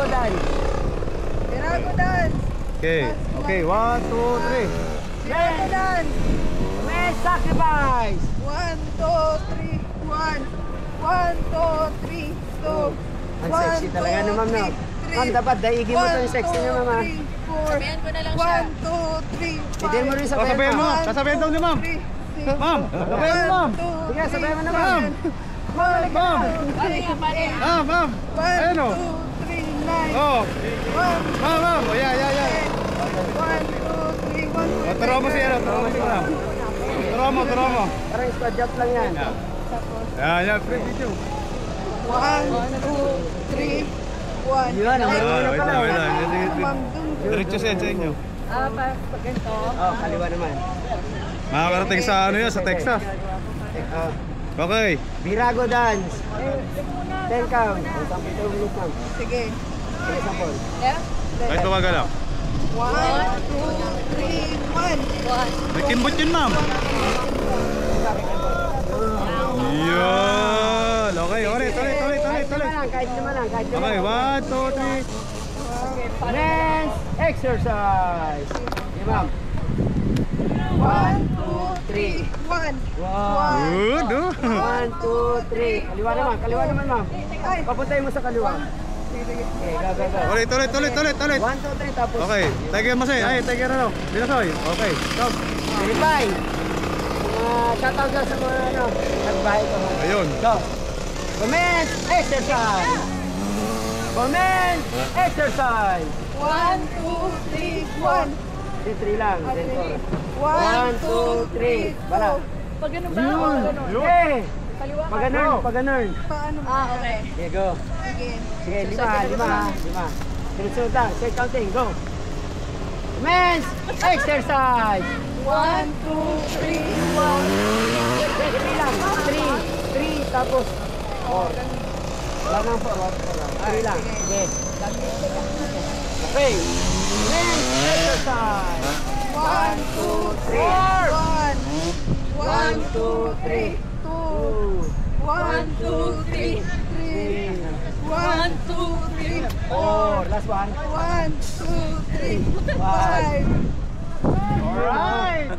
dance. Virago dance. Okay. Okay, 1, 2, 3. Virago dance. Men sacrifice. 1, 2, 3, 1. 1, 2, 3, 2. Ang sexy talaga na, ma'am, no? Ma'am, dapat daigin mo ito yung sexy niya, ma'am. Sabihan ko na lang siya. 1, 2, 3, 5. Hindi mo rin sabihan, Sasabihin mo. ma'am. Sasabihin daw ni ma'am. Ma'am, sasabihin mo, ma'am. Sige, sabihin mo na, Ma'am. ma'am. Ma'am. Ah, ma'am. 1, Ayun o. 2, 3, 9. Oh. 1, Ma'am, ma'am. Oh, yeah. 1, 2, 3, 1. Oh, turo mo si ano. Turo mo si ma'am. Turo mo. Parang squad jump lang yan. Yan. Free video. 1, 2, 3, 1. Yun, ang Ah, marunong wait pala. lang. Diretso siya sa inyo. Ganito. Oh, kaliwa naman. Makakarating sa ano yan, sa Texas. Oh, Okay. Virago dance. 10 count. Sample tayo ulit, ma'am. Sige. Sige, sample. Left. Kahit tumaga lang. 1, 2, 3, 1. May kimbot yun, ma'am. Yun. Okay, ulit. Kahit naman lang. Okay, 1, 2, 3. Men's exercise. Okay, ma'am. 1, 2, 3, 1. Good, oh. 1, 2, 3. Kaliwa naman, ma'am. Ay. Papuntahin mo sa kaliwa. Okay, go. Ulit. 1, 2, 3, tapos. Okay, tiger masay. Ay, tiger ano. Binasoy. Okay, go. Verify. Shoutout lang sa mga nagbahay ko. Ayun. Go. Commence exercise. Commence exercise. 1, 2, 3, 1. 3 lang. 1, 2, 3, Wala. Pag ganun ba ako? Okay. Kaliwa ka. Pag-ganun. Paano mo? Okay, Okay. go. Sige. Sige, 5. Sunod lang. Say counting. Go. Commence exercise. 1, 2, 3, 1. 3 lang. 3 tapos 4. Wala nang 4. 3 lang. Sige. Okay. Commence exercise. 1, 2, 3, 1. 1, 2, 3, 2. 1, 2, 3, 3. 1, 2, 3, 4. Last one. 1, 2, 3, 5. Alright.